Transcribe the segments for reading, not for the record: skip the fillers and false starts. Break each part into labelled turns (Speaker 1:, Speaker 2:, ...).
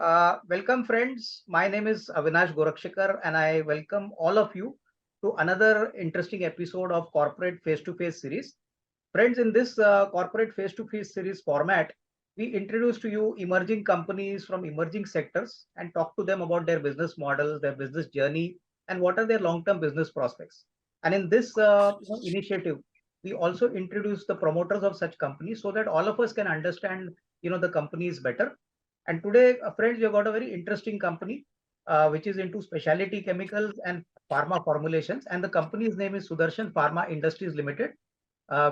Speaker 1: Welcome, friends. My name is Avinash Gorakshikar, and I welcome all of you to another interesting episode of Corporate Face to Face series. Friends, in this Corporate Face to Face series format, we introduce to you emerging companies from emerging sectors and talk to them about their business models, their business journey, and what are their long term business prospects. And in this initiative, we also introduce the promoters of such companies so that all of us can understand the companies better. And today, friends, we have got a very interesting company which is into specialty chemicals and pharma formulations. And the company's name is Sudarshan Pharma Industries Limited.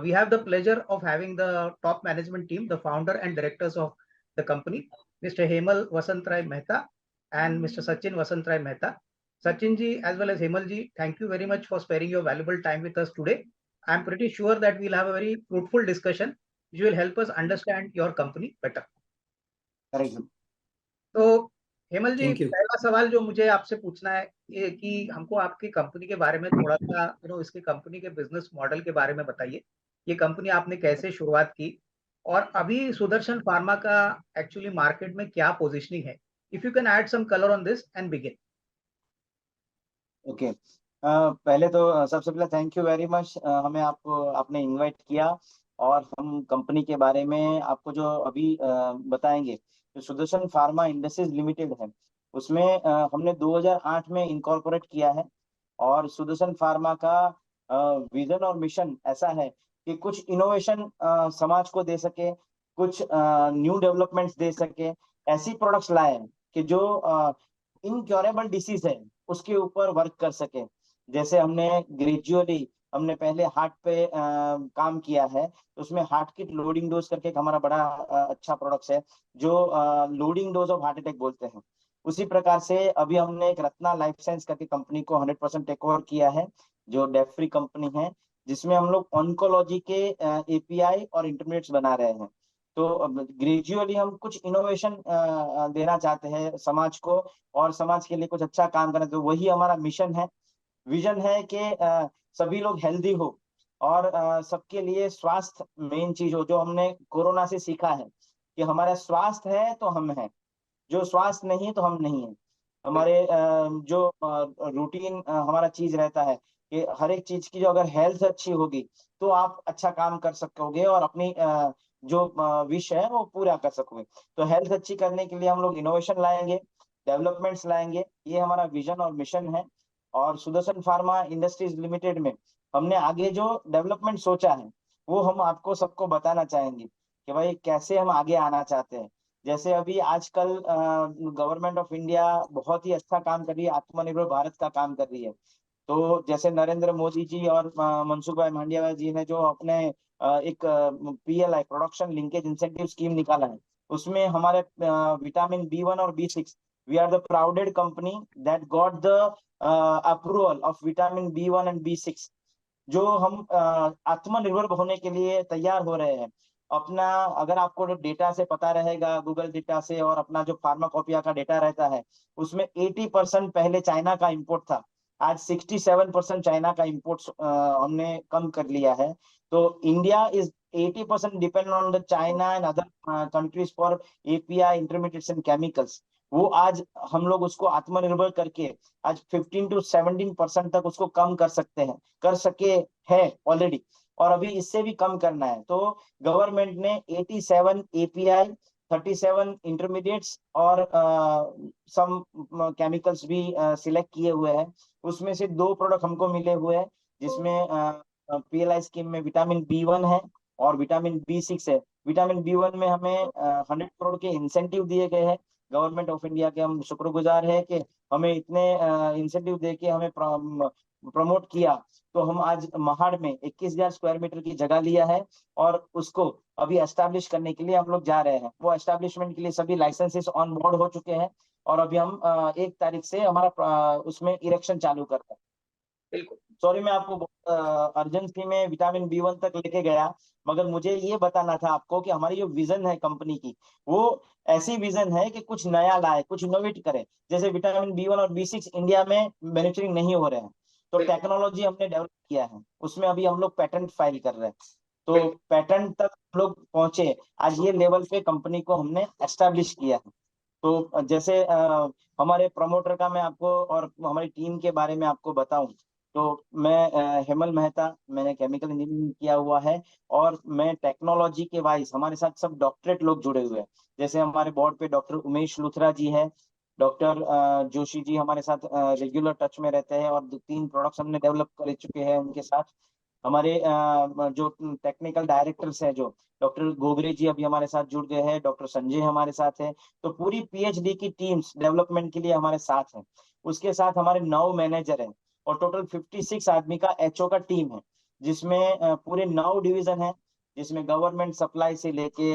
Speaker 1: We have the pleasure of having the top management team, the founder and directors of the company, Mr. Hemal Vasantrai Mehta and Mr. Sachin Vasantrai Mehta. Sachin ji as well as Hemal ji, thank you very much for sparing your valuable time with us today. I'm pretty sure that we'll have a very fruitful discussion which will help us understand your company better.
Speaker 2: Correct.
Speaker 1: तो हेमल जी,
Speaker 3: thank you.
Speaker 1: पहला सवाल जो मुझे आपसे पूछना है ये कि हमको आपकी कंपनी के बारे में थोड़ा सा इसकी कंपनी के बिजनेस मॉडल के बारे में बताइए। ये कंपनी आपने कैसे शुरुआत की और अभी सुदर्शन फार्मा का एक्चुअली मार्केट में क्या पोजीशनिंग है? If you can add some colour on this and begin.
Speaker 2: Okay, पहले तो सबसे पहले थैंक यू वेरी मच, हमें आपने इनवाइट किया और हम कंपनी के बारे में आपको जो अभी बताएंगे। जो सुदर्शन फार्मा इंडस्ट्रीज लिमिटेड है उसमें हमने 2008 में इनकॉर्पोरेट किया है और सुदर्शन फार्मा का विजन और मिशन ऐसा है कि कुछ इनोवेशन समाज को दे सके, कुछ न्यू डेवलपमेंट्स दे सके, ऐसी प्रोडक्ट्स लाए कि जो इनक्योरेबल डिसीज है उसके ऊपर वर्क कर सके। जैसे हमने पहले हार्ट पे काम किया है, तो उसमें हार्ट किट लोडिंग डोज करके एक हमारा बड़ा अच्छा प्रोडक्ट है जो loading dose of heart attack बोलते हैं। उसी प्रकार से अभी हमने एक रत्ना लाइफ साइंस करके कंपनी को 100% टेक ओवर किया है, जो डेट फ्री कंपनी है, जिसमें हम लोग ऑन्कोलॉजी के एपीआई और इंटरमीडिएट्स बना रहे हैं। तो ग्रेजुअली हम कुछ इनोवेशन देना चाहते हैं समाज को और समाज के लिए कुछ अच्छा काम करना, तो वही हमारा मिशन है, विजन है कि सभी लोग हेल्दी हो और सबके लिए स्वास्थ्य मेन चीज हो। जो हमने कोरोना से सीखा है कि हमारा स्वास्थ्य है तो हम हैं, जो स्वास्थ्य नहीं है तो हम नहीं है। हमारे जो रूटीन हमारा चीज रहता है कि हर एक चीज की जो अगर हेल्थ अच्छी होगी तो आप अच्छा काम कर सकोगे और अपनी जो विश है वो पूरा कर सकोगे। तो हेल्थ अच्छी करने के लिए हम लोग इनोवेशन लाएंगे, डेवलपमेंट्स लाएंगे, ये हमारा विजन और मिशन है। और सुदर्शन फार्मा इंडस्ट्रीज लिमिटेड में हमने आगे जो डेवलपमेंट सोचा है वो हम आपको सबको बताना चाहेंगे कि भाई कैसे हम आगे आना चाहते हैं। जैसे अभी आजकल गवर्नमेंट ऑफ इंडिया बहुत ही अच्छा काम कर रही है, आत्मनिर्भर भारत का काम कर रही है। तो जैसे नरेंद्र मोदी जी और मनसुख भाई मांडविया जी ने जो अपने एक PLI production linkage incentive scheme निकाला है, उसमें हमारे विटामिन B1 और B6, we are the prouded company that got the approval of vitamin B1 and B6। जो हम आत्मनिर्भर होने के लिए तैयार हो रहे हैं। अपना अगर आपको डेटा से पता रहेगा, गूगल डेटा से, और अपना जो फार्माकोपिया का डेटा रहता है उसमें 80% पहले चाइना का इंपोर्ट था, आज 67% चाइना का इंपोर्ट हमने कम कर लिया है। तो India is 80% depend on the China and other countries for API intermediates and chemicals. वो आज हम लोग उसको आत्मनिर्भर करके आज 15 to 17% तक उसको कम कर सकते हैं, कर सके है ऑलरेडी, और अभी इससे भी कम करना है। तो गवर्नमेंट ने 87 एपीआई, 37 इंटरमीडिएट्स और सम केमिकल्स भी सिलेक्ट किए हुए हैं। उसमें से 2 प्रोडक्ट हमको मिले हुए हैं, जिसमें पीएलआई स्कीम में विटामिन B1 है और विटामिन B6 है। विटामिन B1 में हमें 100 करोड़ के इंसेंटिव दिए गए हैं गवर्नमेंट ऑफ इंडिया के। हम शुक्रगुजार है कि हमें इतने इंसेंटिव दे के हमें प्रमोट किया। तो हम आज महाड़ में 21,000 स्क्वायर मीटर की जगह लिया है और उसको अभी एस्टैब्लिश करने के लिए हम लोग जा रहे हैं। वो एस्टैब्लिशमेंट के लिए सभी लाइसेंसेस ऑन बोर्ड हो चुके हैं और अभी हम 1 तारीख से हमारा उसमें इरेक्शन चालू कर रहे हैं।
Speaker 1: बिल्कुल,
Speaker 2: सॉरी मैं आपको अर्जेंसी में विटामिन B1 तक लेके गया, मगर मुझे ये बताना था आपको कि हमारी जो विजन है कंपनी की, वो ऐसी विजन है कि कुछ नया लाए, कुछ इनोवेट करे। जैसे विटामिन B1 और B6 इंडिया में मैन्युफैक्चरिंग नहीं हो रहे हैं, तो टेक्नोलॉजी हमने डेवलप किया है, उसमें अभी हम लोग पेटेंट फाइल कर रहे हैं। तो पेटेंट तक हम लोग पहुंचे, आज ये लेवल पे कंपनी को हमने एस्टेब्लिश किया है। तो जैसे हमारे प्रमोटर का मैं आपको और हमारी टीम के बारे में आपको बताऊं, तो मैं हेमल मेहता, मैंने केमिकल इंजीनियरिंग किया हुआ है, और मैं टेक्नोलॉजी के वाइज हमारे साथ सब डॉक्टरेट लोग जुड़े हुए हैं। जैसे हमारे बोर्ड पे डॉक्टर उमेश लुथरा जी है, डॉक्टर जोशी जी हमारे साथ रेगुलर टच में रहते हैं, और 2-3 प्रोडक्ट्स हमने डेवलप कर चुके हैं उनके साथ। हमारे जो टेक्निकल डायरेक्टर्स हैं, जो डॉक्टर गोगरे जी अभी हमारे साथ जुड़ गए हैं, डॉक्टर संजय हमारे साथ है। तो पूरी पीएचडी की टीम्स डेवलपमेंट के लिए हमारे साथ है। उसके साथ हमारे 9 मैनेजर हैं, और टोटल 56 आदमी का एचओ का टीम है, जिसमें पूरे 9 डिवीजन है, जिसमें गवर्नमेंट सप्लाई से लेके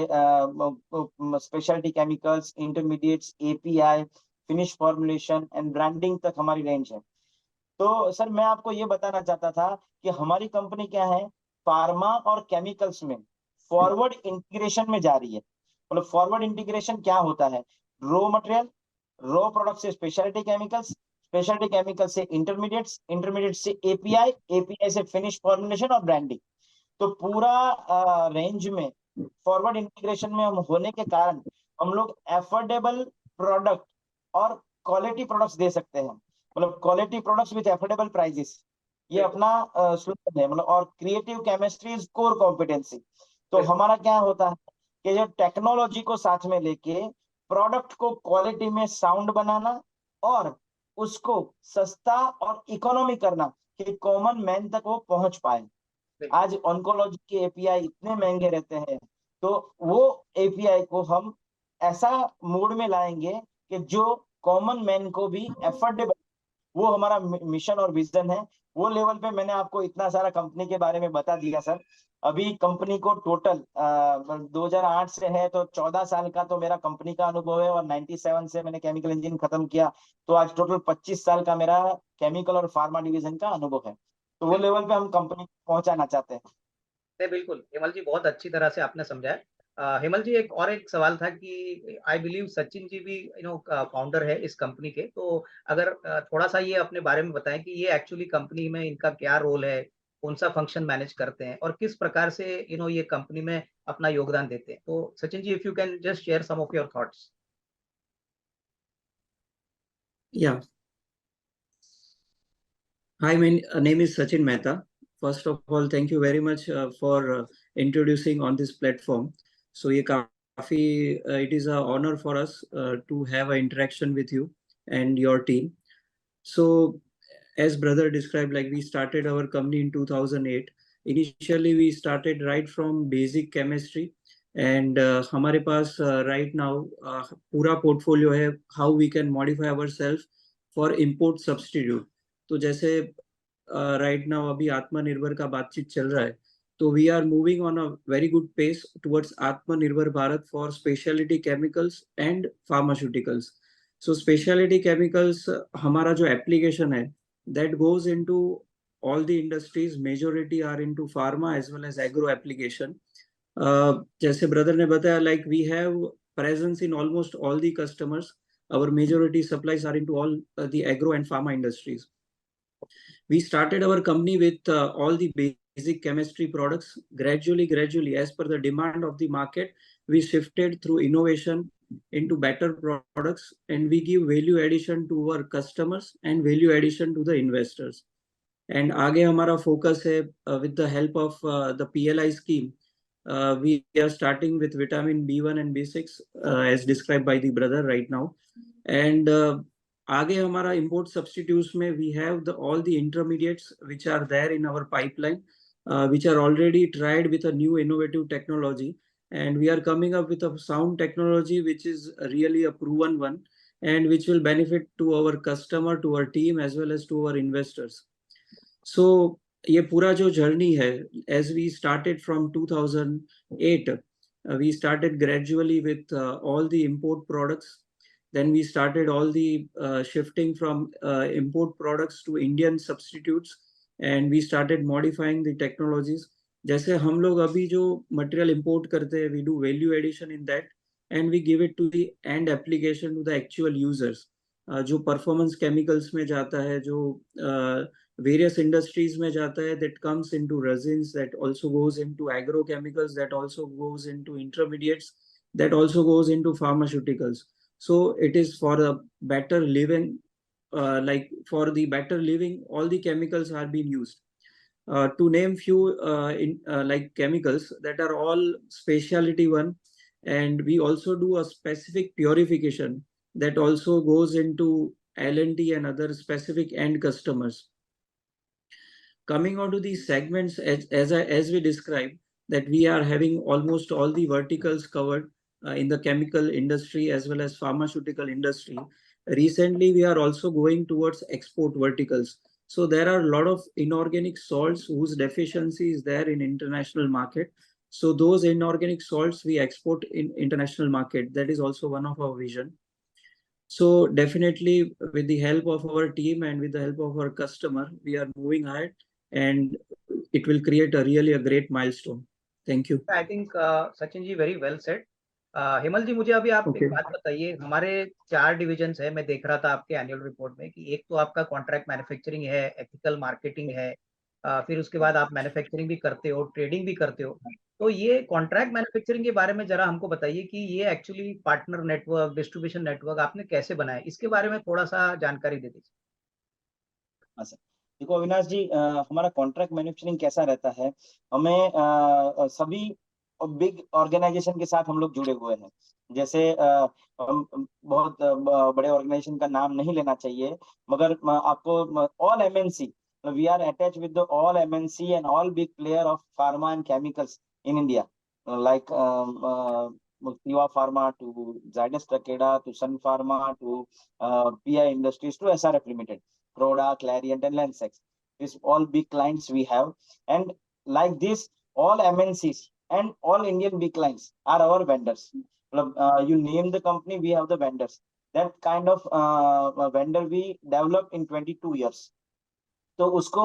Speaker 2: speciality chemicals, intermediates, API, finish formulation and branding तक हमारी रेंज है। तो सर मैं आपको ये बताना चाहता था कि हमारी कंपनी क्या है, फार्मा और केमिकल्स में फॉरवर्ड इंटीग्रेशन में जा रही है। मतलब फॉरवर्ड इंटीग्रेशन क्या होता है, रॉ मटेरियल, रॉ प्रोडक्ट से स्पेशलिटी केमिकल्स, स्पेशलिटी केमिकल से इंटरमीडिएट्स, इंटरमीडिएट से एपीआई, एपीआई से फिनिश फॉर्मुलेशन और ब्रांडिंग। तो पूरा रेंज में फॉरवर्ड इंटीग्रेशन में हम होने के कारण हम लोग एफोर्डेबल प्रोडक्ट और क्वालिटी प्रोडक्ट्स दे सकते हैं। मतलब quality products with affordable prices, ये
Speaker 1: बिल्कुल
Speaker 2: अपना स्लोगन है। मतलब और creative chemistry is core competency. तो
Speaker 1: बिल्कुल
Speaker 2: हमारा क्या होता है कि जो टेक्नोलॉजी को साथ में लेके प्रोडक्ट को क्वालिटी में साउंड बनाना, और उसको सस्ता और इकोनॉमी करना, कि कॉमन मैन तक वो पहुंच पाए।
Speaker 1: बिल्कुल
Speaker 2: आज ऑन्कोलॉजी के एपीआई इतने महंगे रहते हैं, तो वो एपीआई को हम ऐसा मोड में लाएंगे कि जो कॉमन मैन को भी एफोर्डेबल, वो हमारा मिशन और विजन है। वो लेवल पे मैंने आपको इतना सारा कंपनी के बारे में बता दिया सर। अभी कंपनी को टोटल 2008 से है, तो 14 साल का तो मेरा कंपनी का अनुभव है, और 97 से मैंने केमिकल इंजीनियरिंग खत्म किया। तो आज टोटल 25 साल का मेरा केमिकल और फार्मा डिवीजन का अनुभव है। तो वो
Speaker 1: बिल्कुल
Speaker 2: लेवल पे हम कंपनी पहुंचाना चाहते हैं।
Speaker 1: नहीं, बिल्कुल हेमल जी बहुत अच्छी तरह से आपने समझाया। हेमल जी एक सवाल था कि आई बिलीव सचिन जी भी फाउंडर है इस कंपनी के, तो अगर थोड़ा सा ये अपने बारे में बताएं कि ये एक्चुअली कंपनी में इनका क्या रोल है, कौन सा फंक्शन मैनेज करते हैं और किस प्रकार से ये कंपनी में अपना योगदान देते हैं। तो Sachin ji, if you can just share some of your thoughts.
Speaker 3: Yeah. Hi, my name is Sachin Mehta. First of all, thank you very much for introducing on this platform. So ये काफी it is a honor for us to have an interaction with you and your team. So as brother described, like we started our company in 2008. Initially, we started right from basic chemistry, and हमारे पास right now पूरा portfolio है how we can modify ourselves for import substitute. तो जैसे right now अभी आत्मनिर्भर का बातचीत चल रहा है, तो we are moving on a very good pace towards Atmanirbhar Bharat for speciality chemicals and pharmaceuticals. So speciality chemicals हमारा जो एप्लीकेशन है that goes into all the industries, majority are into pharma as well as agro application. जैसे brother ने बताया, like we have presence in almost all the customers. Our majority supplies are into all the agro and pharma industries. We started our company with all the basic chemistry products. Gradually, as per the demand of the market, we shifted through innovation into better products, and we give value addition to our customers and value addition to the investors. And आगे हमारा focus है with the help of the PLI scheme. We are starting with vitamin B1 and B6 as described by the brother right now. And आगे हमारा import substitutes में we have all the intermediates which are there in our pipeline, which are already tried with a new innovative technology, and we are coming up with a sound technology which is really a proven one, and which will benefit to our customer, to our team as well as to our investors. So ये पूरा जो journey है, as we started from 2008, we started gradually with all the import products. Then we started all the shifting from import products to Indian substitutes, and we started modifying the technologies. जैसे हम लोग अभी जो material import करते हैं, we do value addition in that, and we give it to the end application to the actual users. जो performance chemicals में जाता है, जो various industries में जाता है, that comes into resins, that also goes into agrochemicals, that also goes into intermediates, that also goes into pharmaceuticals. So it is for a better living, like for the better living, all the chemicals are being used. To name few like chemicals that are all specialty one, and we also do a specific purification that also goes into L&T and other specific end customers. Coming on to these segments, as we described, that we are having almost all the verticals covered in the chemical industry as well as pharmaceutical industry. Recently, we are also going towards export verticals. So there are a lot of inorganic salts whose deficiency is there in international market. So those inorganic salts we export in international market. That is also one of our vision. So definitely with the help of our team and with the help of our customer, we are moving ahead and it will create a really a great milestone. Thank you.
Speaker 1: I think Sachin ji very well said. Hemal ji, मुझे अभी आप एक
Speaker 3: Okay.
Speaker 1: बात बताइए. हमारे 4 divisions है. मैं देख रहा था आपके एनुअल रिपोर्ट में कि एक तो आपका कॉन्ट्रैक्ट मैन्युफैक्चरिंग है, एथिकल मार्केटिंग है, फिर उसके बाद आप मैन्युफैक्चरिंग भी करते हो, ट्रेडिंग भी करते हो. तो ये कॉन्ट्रैक्ट मैन्युफैक्चरिंग के बारे में जरा हमको बताइए कि ये actually partner network, distribution network आपने कैसे बनाया, इसके बारे में थोड़ा सा जानकारी दे दीजिए.
Speaker 2: हाँ सर, देखो अविनाश जी, हमारा कॉन्ट्रैक्ट मैन्युफैक्चरिंग कैसा रहता है, हमें सभी बिग ऑर्गेनाइजेशन के साथ हम लोग जुड़े हुए हैं. जैसे बहुत बड़े ऑर्गेनाइजेशन का नाम नहीं लेना चाहिए, मगर आपको all MNC, we are attach with all MNC and all big player of pharma and chemicals in India, like Siva Pharma to Zydus Takeda to Sun Pharma to PI Industries to SRF Limited, Croda, Clariant, and Lensex. These all big clients we have, and like this, all MNCs and all Indian big clients are our vendors. You name the company, we have the vendors. That kind of vendor we developed in 22 years. तो उसको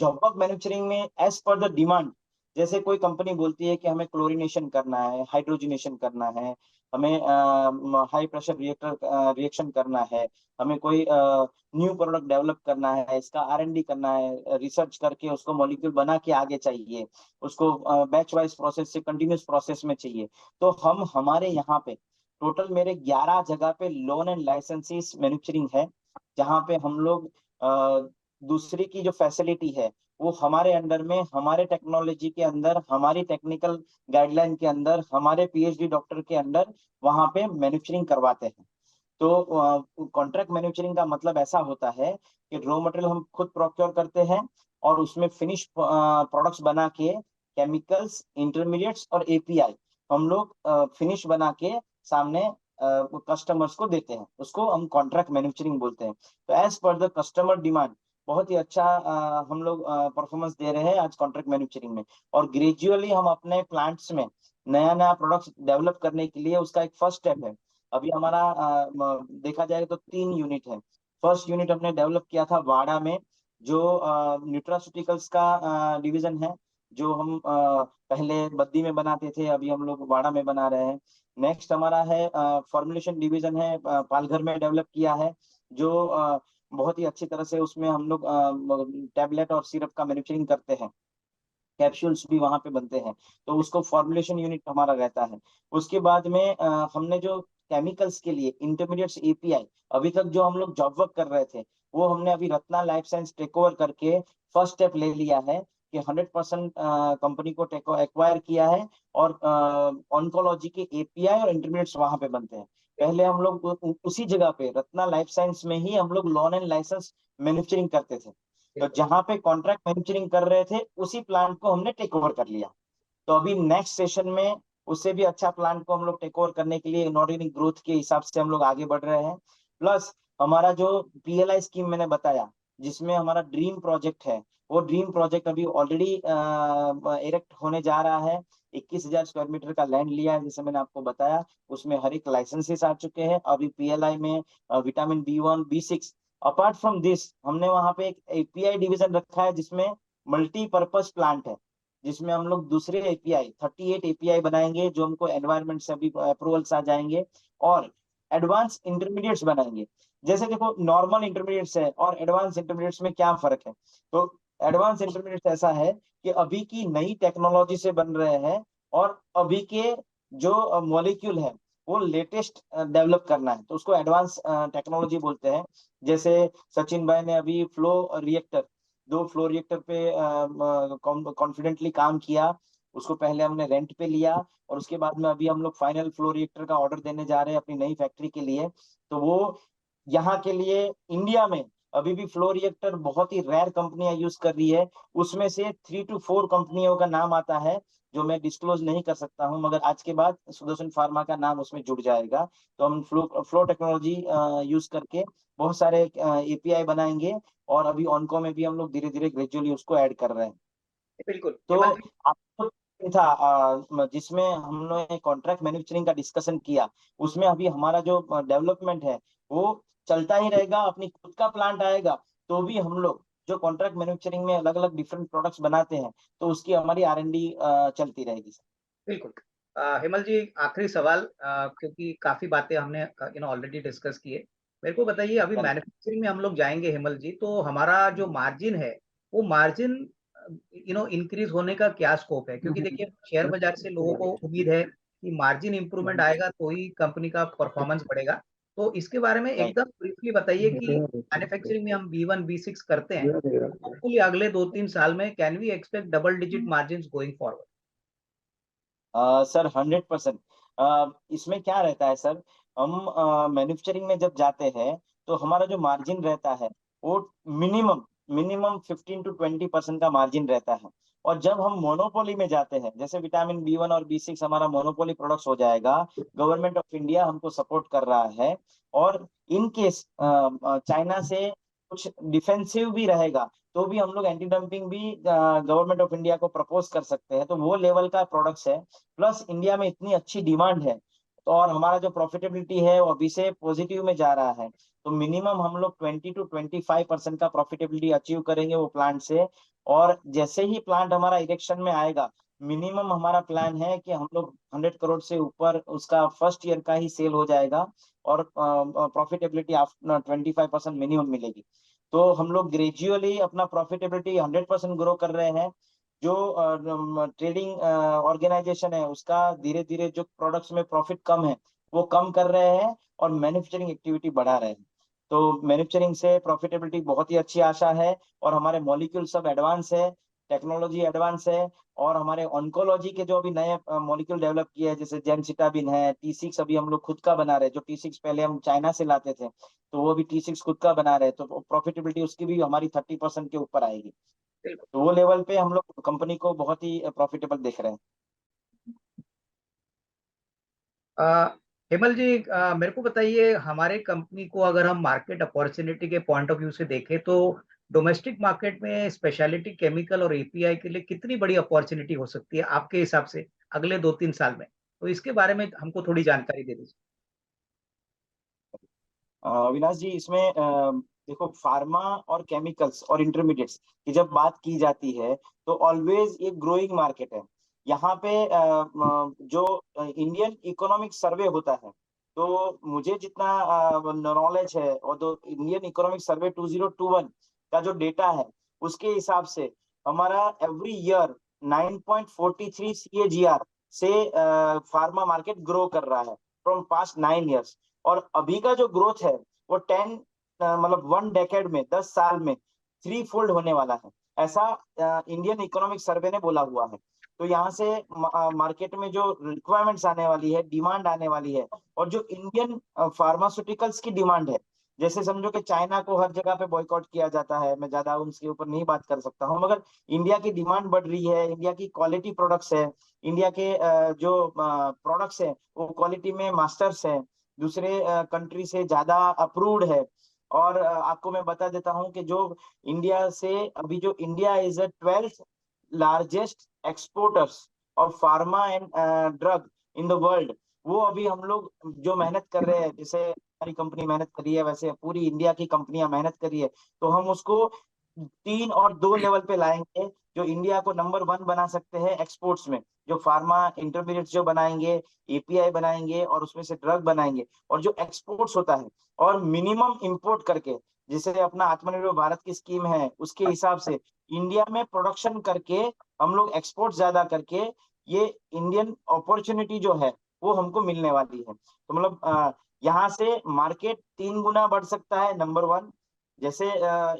Speaker 2: job work manufacturing में as per the demand, जैसे कोई company बोलती है कि हमें chlorination करना है, हाइड्रोजनेशन करना है, हमें हाई प्रेशर रिएक्शन करना है, हमें कोई न्यू प्रोडक्ट डेवलप करना है, इसका R&D करना है, रिसर्च करके उसको मॉलिक्यूल बना के आगे चाहिए, उसको बैच वाइज प्रोसेस से कंटिन्यूस प्रोसेस में चाहिए, तो हम हमारे यहाँ पे टोटल मेरे 11 जगह पे लोन एंड लाइसेंसेस मैन्युफैक्चरिंग है, जहाँ पे हम लोग दूसरी की जो फैसिलिटी है वो हमारे अंडर में, हमारे टेक्नोलॉजी के अंदर, हमारी टेक्निकल गाइडलाइन के अंदर, हमारे PhD डॉक्टर के अंदर वहां पे मैन्युफैक्चरिंग करवाते हैं. तो कॉन्ट्रैक्ट मैन्युफैक्चरिंग का मतलब ऐसा होता है कि रॉ मटेरियल हम खुद प्रोक्योर करते हैं और उसमें फिनिश प्रोडक्ट्स बना के, केमिकल्स, इंटरमीडिएट्स और API हम लोग फिनिश बना के सामने कस्टमर्स को देते हैं. उसको हम कॉन्ट्रैक्ट मैन्युफैक्चरिंग बोलते हैं. तो as per the customer demand बहुत ही अच्छा हम लोग परफॉर्मेंस दे रहे हैं आज कॉन्ट्रैक्ट मैन्युफैक्चरिंग में. और ग्रेजुअली हम अपने प्लांट्स में नया नया प्रोडक्ट्स डेवलप करने के लिए उसका एक फर्स्ट स्टेप है. अभी हमारा देखा जाए तो 3 यूनिट है. फर्स्ट यूनिट हमने डेवलप किया था वाड़ा में, जो न्यूट्रास्यूटिकल्स का डिवीजन है, जो हम पहले बद्दी में बनाते थे, अभी हम लोग वाड़ा में बना रहे हैं. नेक्स्ट हमारा है फॉर्मुलेशन डिवीजन है, पालघर में डेवलप किया है, जो बहुत ही अच्छी तरह से उसमें हम लोग टैबलेट और सिरप का मैन्युफैक्चरिंग करते हैं, कैप्सूल्स भी वहां पे बनते हैं, तो उसको फॉर्मुलेशन यूनिट हमारा रहता है. उसके बाद में हमने जो केमिकल्स के लिए इंटरमीडिएट्स API अभी तक जो हम लोग जॉब वर्क कर रहे थे, वो हमने अभी Ratna life science tech over करके फर्स्ट स्टेप ले लिया है कि 100% कंपनी को एक्वायर किया है और ऑन्कोलॉजी के API और इंटरमीडिएट्स वहां पे बनते हैं. पहले हम लोग उसी जगह पे रत्ना लाइफ साइंस में ही हम लोग लॉन एंड लाइसेंस मैन्युफैक्चरिंग करते थे. तो जहां पे कॉन्ट्रैक्ट मैन्युफैक्चरिंग कर रहे थे उसी प्लांट को हमने टेक ओवर कर लिया. तो अभी नेक्स्ट सेशन में उससे भी अच्छा प्लांट को हम लोग टेक ओवर करने के लिए इनऑर्गेनिक ग्रोथ के हिसाब से हम लोग आगे बढ़ रहे हैं. प्लस हमारा जो PLI स्कीम मैंने बताया, जिसमें हमारा ड्रीम प्रोजेक्ट है, वो ड्रीम प्रोजेक्ट अभी ऑलरेडी इरेक्ट होने जा रहा है. 21,000 स्क्वायर मीटर का लैंड लिया है, जैसे मैंने आपको बताया. उसमें हर एक लाइसेंसेस आ चुके हैं. अभी PLI में vitamin B1, B6, apart from this हमने वहां पे एक API डिवीजन रखा है, जिसमें मल्टीपर्पज प्लांट है, जिसमें हम लोग दूसरे API 38 API बनाएंगे, जो हमको एनवायरमेंट से भी अप्रूवल्स आ जाएंगे, और एडवांस इंटरमीडिएट्स बनाएंगे. जैसे देखो, नॉर्मल इंटरमीडिएट्स है और एडवांस इंटरमीडिएट्स में क्या फर्क है. तो एडवांस इंटरमीडिएट्स ऐसा है कि अभी की नई टेक्नोलॉजी से बन रहे हैं और अभी के जो मॉलिक्यूल है वो लेटेस्ट डेवलप करना है, तो उसको एडवांस टेक्नोलॉजी बोलते हैं। जैसे सचिन भाई ने अभी फ्लो रिएक्टर, 2 फ्लो रिएक्टर पे कॉन्फिडेंटली काम किया। उसको पहले हमने रेंट पे लिया और उसके बाद में अभी हम लोग फाइनल फ्लो रिएक्टर का ऑर्डर देने जा रहे हैं अपनी नई फैक्ट्री के लिए। तो वो यहाँ के लिए इंडिया में अभी भी फ्लो रिएक्टर बहुत ही रेयर कंपनियां यूज कर रही है। उसमें से 3 to 4 कंपनियों का नाम आता है जो मैं डिस्क्लोज नहीं कर सकता हूं, मगर आज के बाद सुदर्शन फार्मा का नाम उसमें जुड़ जाएगा। तो हम फ्लो टेक्नोलॉजी यूज करके बहुत सारे एपीआई बनाएंगे और अभी ऑनको में भी हम लोग धीरे धीरे ग्रेजुअली उसको ऐड कर रहे हैं।
Speaker 1: बिल्कुल
Speaker 2: तो
Speaker 1: हेमल जी।
Speaker 2: आपको था जिसमें हमने कॉन्ट्रैक्ट मैन्युफैक्चरिंग का डिस्कशन किया, उसमें अभी हमारा जो डेवलपमेंट है वो चलता ही रहेगा। अपनी खुद का प्लांट आएगा तो भी हम लोग जो कॉन्ट्रैक्ट मैन्युफैक्चरिंग में अलग अलग डिफरेंट प्रोडक्ट्स बनाते हैं, तो उसकी हमारी R&D चलती रहेगी सर।
Speaker 1: बिल्कुल हेमल जी, आखिरी सवाल, क्योंकि काफी बातें हमने ऑलरेडी डिस्कस की है। मेरे को बताइए, अभी मैन्युफैक्चरिंग में हम लोग जाएंगे हेमल जी, तो हमारा जो मार्जिन है वो मार्जिन इंक्रीज होने का क्या स्कोप है? क्योंकि देखिए, शेयर बाजार से लोगों को उम्मीद है कि मार्जिन इंप्रूवमेंट आएगा तो ही कंपनी का परफॉर्मेंस बढ़ेगा। तो इसके बारे में
Speaker 2: राइट।
Speaker 1: एकदम ब्रीफली बताइए कि मैन्युफैक्चरिंग में हम B1 B6 करते हैं, होपफुली अगले 2-3 साल में can we expect double digit margin going forward?
Speaker 2: Sir 100%। इसमें क्या रहता है सर, हम मैन्युफैक्चरिंग में जब जाते हैं तो हमारा जो मार्जिन रहता है वो मिनिमम मिनिमम 15 to 20% का मार्जिन रहता है। और जब हम मोनोपोली में जाते हैं, जैसे विटामिन B1 और B6 हमारा मोनोपोली प्रोडक्ट्स हो जाएगा, गवर्नमेंट ऑफ इंडिया हमको सपोर्ट कर रहा है, और इन केस चाइना से कुछ डिफेंसिव भी रहेगा तो भी हम लोग एंटी डंपिंग भी गवर्नमेंट ऑफ इंडिया को प्रपोज कर सकते हैं। तो वो लेवल का प्रोडक्ट्स है। प्लस इंडिया में इतनी अच्छी डिमांड है, तो और हमारा जो प्रॉफिटेबिलिटी है वो अभी से पॉजिटिव में जा रहा है। तो मिनिमम हम लोग 20 to 25% का प्रॉफिटेबिलिटी अचीव करेंगे वो प्लांट से। और जैसे ही प्लांट हमारा इरेक्शन में आएगा, मिनिमम हमारा प्लान है कि हम लोग 100 करोड़ से ऊपर उसका फर्स्ट ईयर का ही सेल हो जाएगा, और प्रॉफिटेबिलिटी 25% मिनिमम मिलेगी। तो हम लोग ग्रेजुअली अपना प्रॉफिटेबिलिटी 100% ग्रो कर रहे हैं। जो ट्रेडिंग ऑर्गेनाइजेशन है उसका धीरे धीरे जो प्रोडक्ट्स में प्रॉफिट कम है वो कम कर रहे हैं, और मैन्युफैक्चरिंग एक्टिविटी बढ़ा रहे हैं। तो मैन्युफैक्चरिंग से प्रॉफिटेबिलिटी बहुत ही अच्छी आशा है। और हमारे मॉलिक्यूल सब एडवांस है, टेक्नोलॉजी एडवांस है। और हमारे ऑन्कोलॉजी के जो अभी नए मॉलिक्यूल डेवलप किए हैं, जैसे जेमसिटाबिन है, T6 अभी हम लोग खुद का बना रहे हैं। जो T6 पहले हम चाइना से लाते थे, तो वो भी T6 खुद का बना रहे हैं, तो प्रॉफिटेबिलिटी उसकी भी हमारी 30% के ऊपर आएगी।
Speaker 1: बिल्कुल।
Speaker 2: तो वो लेवल पे हम लोग कंपनी को बहुत ही प्रॉफिटेबल देख रहे हैं।
Speaker 1: हेमल जी, मेरे को बताइए, हमारे कंपनी को अगर हम मार्केट अपॉर्चुनिटी के पॉइंट ऑफ व्यू से देखें तो डोमेस्टिक मार्केट में स्पेशलिटी केमिकल और एपीआई के लिए कितनी बड़ी अपॉर्चुनिटी हो सकती है आपके हिसाब से अगले 2-3 साल में? तो इसके बारे में हमको थोड़ी जानकारी दे दीजिए।
Speaker 2: अविनाश जी, इसमें देखो, फार्मा और केमिकल्स और इंटरमीडिएट्स की जब बात की जाती है तो ऑलवेज एक ग्रोइंग मार्केट है। यहाँ पे जो इंडियन इकोनॉमिक सर्वे होता है, तो मुझे जितना नॉलेज है, और जो इंडियन इकोनॉमिक सर्वे 2021 का जो डेटा है उसके हिसाब से हमारा एवरी ईयर 9.43 CAGR से फार्मा मार्केट ग्रो कर रहा है फ्रॉम पास्ट 9 years। और अभी का जो ग्रोथ है वो 1 डेकेड में, 10 साल में 3 fold होने वाला है, ऐसा इंडियन इकोनॉमिक सर्वे ने बोला हुआ है। तो यहाँ से मार्केट में जो रिक्वायरमेंट्स आने वाली है, डिमांड आने वाली है, और जो इंडियन फार्मास्यूटिकल्स की डिमांड है, जैसे समझो कि चाइना को हर जगह पे बॉयकॉट किया जाता है, मैं ज्यादा उसके ऊपर नहीं बात कर सकता हूँ, मगर इंडिया की डिमांड बढ़ रही है, इंडिया की क्वालिटी प्रोडक्ट्स है, इंडिया के जो प्रोडक्ट्स है वो क्वालिटी में मास्टर्स है, दूसरे कंट्री से ज्यादा अप्रूव्ड है। और आपको मैं बता देता हूं कि जो इंडिया से अभी जो India is the 12th largest exporters of pharma and drug in the world. वो अभी हम लोग जो मेहनत कर रहे हैं, जैसे हमारी कंपनी मेहनत कर रही है, वैसे पूरी इंडिया की कंपनियां मेहनत कर रही है, तो हम उसको 3 और 2 लेवल पे लाएंगे, जो इंडिया को नंबर 1 बना सकते हैं एक्सपोर्ट्स में। जो फार्मा इंटरमीडिएट्स जो बनाएंगे, एपीआई बनाएंगे, और उसमें से ड्रग बनाएंगे, और जो एक्सपोर्ट्स होता है, और मिनिमम इंपोर्ट करके, जैसे अपना आत्मनिर्भर भारत की स्कीम है उसके हिसाब से इंडिया में प्रोडक्शन करके हम लोग एक्सपोर्ट ज्यादा करके, ये इंडियन अपॉर्चुनिटी जो है वो हमको मिलने वाली है। तो मतलब यहाँ से मार्केट 3 गुना बढ़ सकता है, नंबर 1, जैसे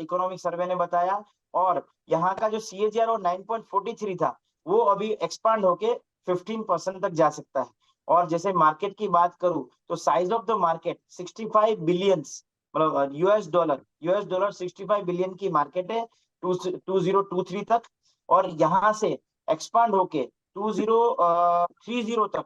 Speaker 2: इकोनॉमिक सर्वे ने बताया। और यहाँ का जो CAGR और 9.43 था, वो अभी एक्सपांड होके 15% तक जा सकता है। और जैसे मार्केट की बात करूं तो size of the market 65 billions, मतलब US डॉलर 65 बिलियन की मार्केट है 2023 तक। और यहाँ से एक्सपांड होके 2030 तक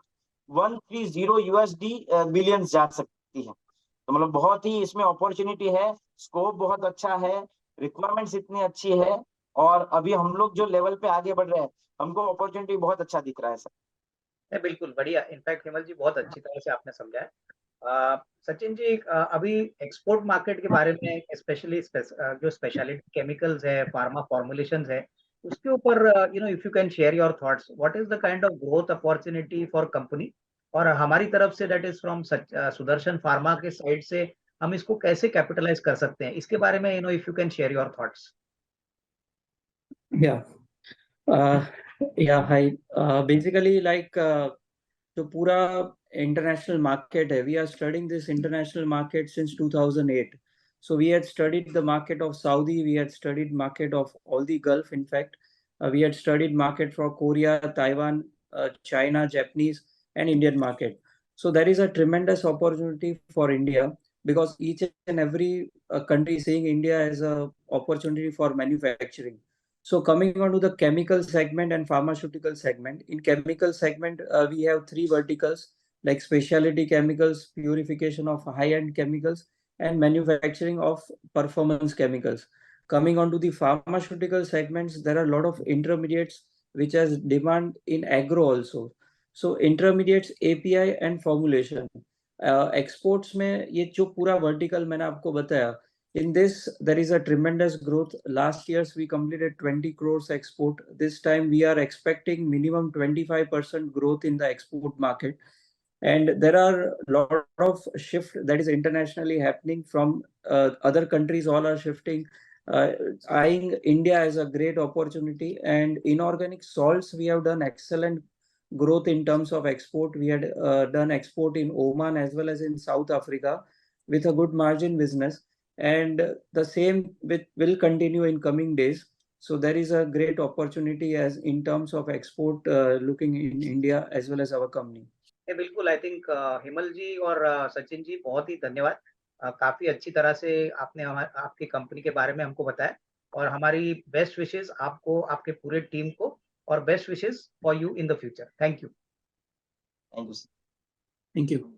Speaker 2: 130 USD बिलियन जा सकती है। तो मतलब बहुत ही इसमें अपॉर्चुनिटी है, स्कोप बहुत अच्छा है, रिक्वायरमेंट्स इतनी अच्छी है। और अभी हम लोग जो लेवल पे आगे बढ़ रहे हैं, हमको अपॉर्चुनिटी बहुत अच्छा दिख रहा है सर।
Speaker 1: बिल्कुल बढ़िया। इनफैक्ट हिमल जी बहुत अच्छी तरह से आपने समझाया। सचिन जी, अभी एक्सपोर्ट मार्केट के बारे में स्पेशली जो स्पेशलिटी केमिकल्स है, फार्मा फॉर्मुलेशंस है, उसके ऊपर if you can share your thoughts, what is the kind of growth opportunity for company, और हमारी तरफ say that is from Sudarshan pharma के साइड से हम इसको कैसे कैपिटलाइज कर सकते हैं, इसके बारे में if you can share your thoughts.
Speaker 3: Yeah. Yeah, hi. Basically, जो पूरा international market है, we are studying this international market since 2008. So we had studied the market of Saudi, we had studied market of all the Gulf. In fact, we had studied market for Korea, Taiwan, China, Japanese, and Indian market. So there is a tremendous opportunity for India because each and every country is seeing India as a opportunity for manufacturing. So coming on to the chemical segment and pharmaceutical segment, in chemical segment, we have 3 verticals like specialty chemicals, purification of high-end chemicals, and manufacturing of performance chemicals. Coming on to the pharmaceutical segments, there are a lot of intermediates which has demand in agro also. So intermediates, API and formulation. Exports में ये जो पूरा vertical मैंने आपको बताया, in this, there is a tremendous growth. Last year, we completed 20 crores export. This time, we are expecting minimum 25% growth in the export market. And there are a lot of shift that is internationally happening from other countries. All are shifting, eyeing India as a great opportunity. And inorganic salts, we have done excellent growth in terms of export. We had done export in Oman as well as in South Africa with a good margin business. And the same will continue in coming days. So there is a great opportunity as in terms of export looking in India as well as our company.
Speaker 1: बिल्कुल। I think Himal जी और सचिन जी, बहुत ही धन्यवाद। काफी अच्छी तरह से आपने आपकी कंपनी के बारे में हमको बताया, और हमारी बेस्ट विशेस आपको, आपके पूरे टीम को, और best wishes for you in the future. Thank you.
Speaker 2: Thank you.
Speaker 3: Thank you.